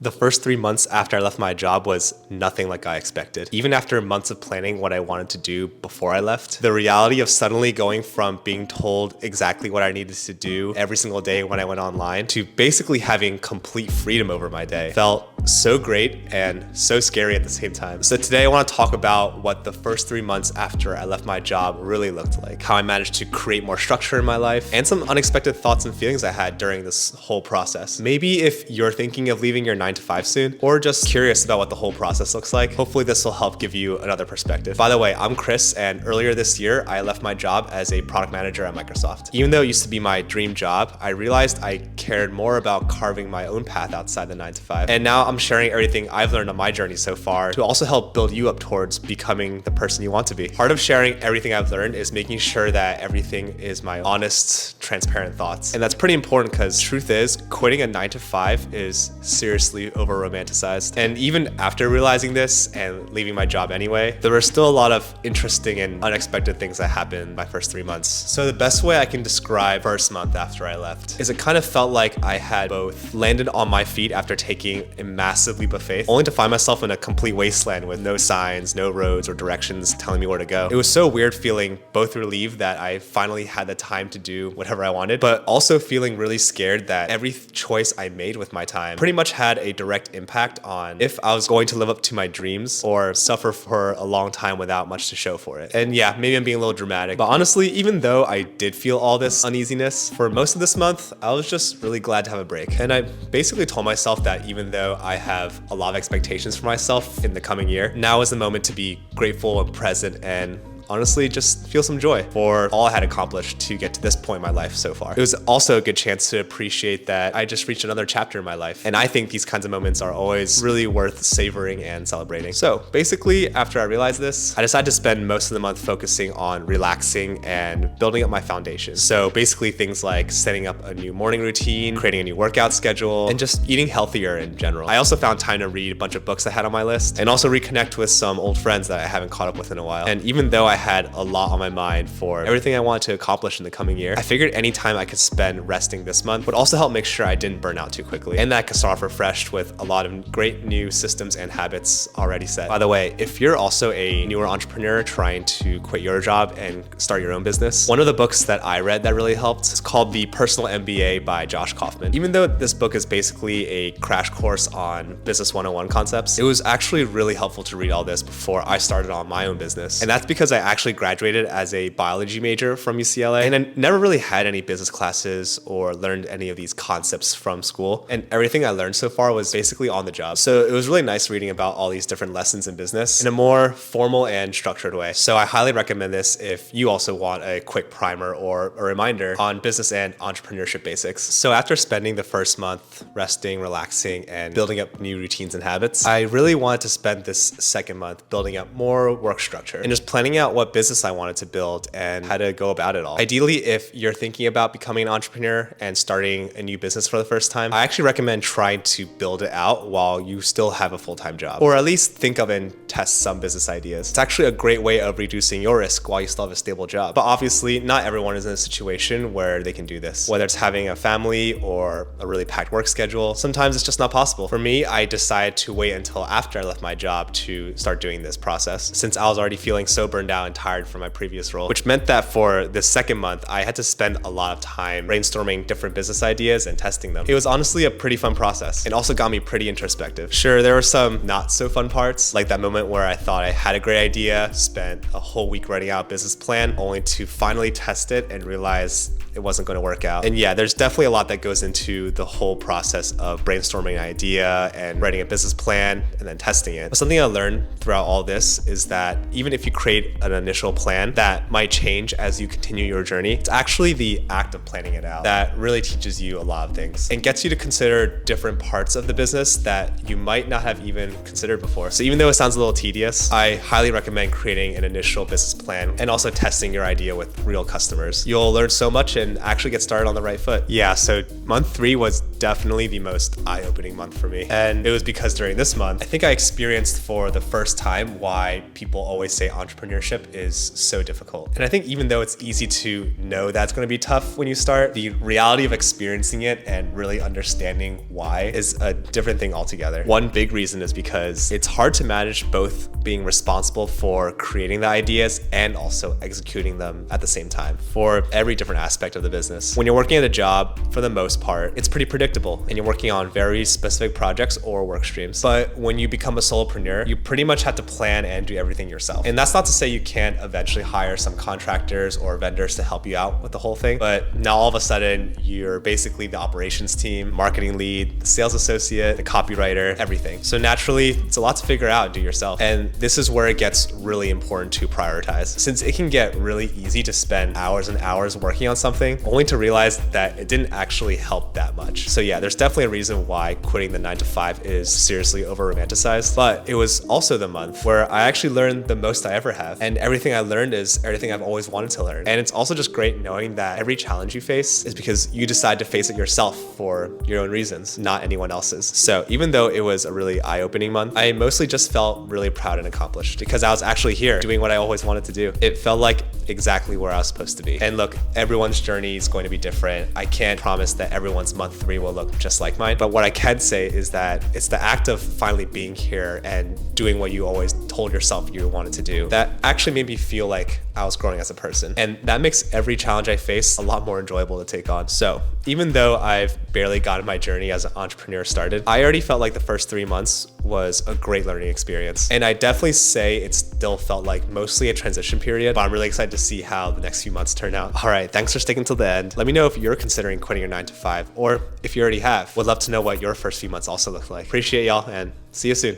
The first 3 months after I left my job was nothing like I expected. Even after months of planning what I wanted to do before I left, the reality of suddenly going from being told exactly what I needed to do every single day when I went online to basically having complete freedom over my day felt so great and so scary at the same time. So today I want to talk about what the first 3 months after I left my job really looked like, how I managed to create more structure in my life, and some unexpected thoughts and feelings I had during this whole process. Maybe if you're thinking of leaving your 9 to 5 soon, or just curious about what the whole process looks like, hopefully this will help give you another perspective. By the way, I'm Chris, and earlier this year, I left my job as a product manager at Microsoft. Even though it used to be my dream job, I realized I cared more about carving my own path outside the 9 to 5. And now I'm sharing everything I've learned on my journey so far to also help build you up towards becoming the person you want to be. Part of sharing everything I've learned is making sure that everything is my honest, transparent thoughts. And that's pretty important because truth is, quitting a 9 to 5 is seriously over romanticized. And even after realizing this and leaving my job anyway, there were still a lot of interesting and unexpected things that happened my first 3 months. So the best way I can describe first month after I left is it kind of felt like I had both landed on my feet after taking a massive leap of faith, only to find myself in a complete wasteland with no signs, no roads or directions telling me where to go. It was so weird feeling both relieved that I finally had the time to do whatever I wanted, but also feeling really scared that every choice I made with my time pretty much had a direct impact on if I was going to live up to my dreams or suffer for a long time without much to show for it. And yeah, maybe I'm being a little dramatic, but honestly, even though I did feel all this uneasiness for most of this month, I was just really glad to have a break. And I basically told myself that even though I have a lot of expectations for myself in the coming year, now is the moment to be grateful and present and honestly just feel some joy for all I had accomplished to get to this point in my life so far. It was also a good chance to appreciate that I just reached another chapter in my life. And I think these kinds of moments are always really worth savoring and celebrating. So basically, after I realized this, I decided to spend most of the month focusing on relaxing and building up my foundation. So basically things like setting up a new morning routine, creating a new workout schedule, and just eating healthier in general. I also found time to read a bunch of books I had on my list and also reconnect with some old friends that I haven't caught up with in a while. And even though I had a lot on my mind for everything I wanted to accomplish in the coming year, I figured any time I could spend resting this month would also help make sure I didn't burn out too quickly and that I could start off refreshed with a lot of great new systems and habits already set. By the way, if you're also a newer entrepreneur trying to quit your job and start your own business, one of the books that I read that really helped is called The Personal MBA by Josh Kaufman. Even though this book is basically a crash course on Business 101 concepts, it was actually really helpful to read all this before I started on my own business. And that's because I actually graduated as a biology major from UCLA and I never really had any business classes or learned any of these concepts from school. And everything I learned so far was basically on the job. So it was really nice reading about all these different lessons in business in a more formal and structured way. So I highly recommend this if you also want a quick primer or a reminder on business and entrepreneurship basics. So after spending the first month resting, relaxing, and building up new routines and habits, I really wanted to spend this second month building up more work structure and just planning out what business I wanted to build and how to go about it all. Ideally, if you're thinking about becoming an entrepreneur and starting a new business for the first time, I actually recommend trying to build it out while you still have a full-time job, or at least think of and test some business ideas. It's actually a great way of reducing your risk while you still have a stable job. But obviously, not everyone is in a situation where they can do this. Whether it's having a family or a really packed work schedule, sometimes it's just not possible. For me, I decided to wait until after I left my job to start doing this process, since I was already feeling so burned out and tired from my previous role, which meant that for the second month, I had to spend a lot of time brainstorming different business ideas and testing them. It was honestly a pretty fun process and also got me pretty introspective. Sure, there were some not so fun parts, like that moment where I thought I had a great idea, spent a whole week writing out a business plan, only to finally test it and realize it wasn't going to work out. And yeah, there's definitely a lot that goes into the whole process of brainstorming an idea and writing a business plan and then testing it. But something I learned throughout all this is that even if you create an initial plan that might change as you continue your journey, it's actually the act of planning it out that really teaches you a lot of things and gets you to consider different parts of the business that you might not have even considered before. So even though it sounds a little tedious, I highly recommend creating an initial business plan and also testing your idea with real customers. You'll learn so much and actually get started on the right foot. Yeah, so month 3 was definitely the most eye-opening month for me. And it was because during this month, I think I experienced for the first time why people always say entrepreneurship is so difficult. And I think even though it's easy to know that's going to be tough when you start, the reality of experiencing it and really understanding why is a different thing altogether. One big reason is because it's hard to manage both being responsible for creating the ideas and also executing them at the same time for every different aspect of the business. When you're working at a job, for the most part, it's pretty predictable and you're working on very specific projects or work streams. But when you become a solopreneur, you pretty much have to plan and do everything yourself. And that's not to say you can't eventually hire some contractors or vendors to help you out with the whole thing. But now all of a sudden, you're basically the operations team, marketing lead, the sales associate, the copywriter, everything. So naturally, it's a lot to figure out and do yourself. And this is where it gets really important to prioritize. Since it can get really easy to spend hours and hours working on something, only to realize that it didn't actually help that much. So yeah, there's definitely a reason why quitting the 9 to 5 is seriously over romanticized. But it was also the month where I actually learned the most I ever have. And everything I learned is everything I've always wanted to learn. And it's also just great knowing that every challenge you face is because you decide to face it yourself for your own reasons, not anyone else's. So even though it was a really eye-opening month, I mostly just felt really proud and accomplished because I was actually here doing what I always wanted to do. It felt like exactly where I was supposed to be. And look, everyone's journey is going to be different. I can't promise that everyone's month 3 will look just like mine. But what I can say is that it's the act of finally being here and doing what you always told yourself you wanted to do that actually made me feel like I was growing as a person. And that makes every challenge I face a lot more enjoyable to take on. So even though I've barely gotten my journey as an entrepreneur started, I already felt like the first 3 months was a great learning experience. And I definitely say it still felt like mostly a transition period, but I'm really excited to see how the next few months turn out. All right, thanks for sticking till the end. Let me know if you're considering quitting your 9 to 5, or if you already have. Would love to know what your first few months also looked like. Appreciate y'all and see you soon.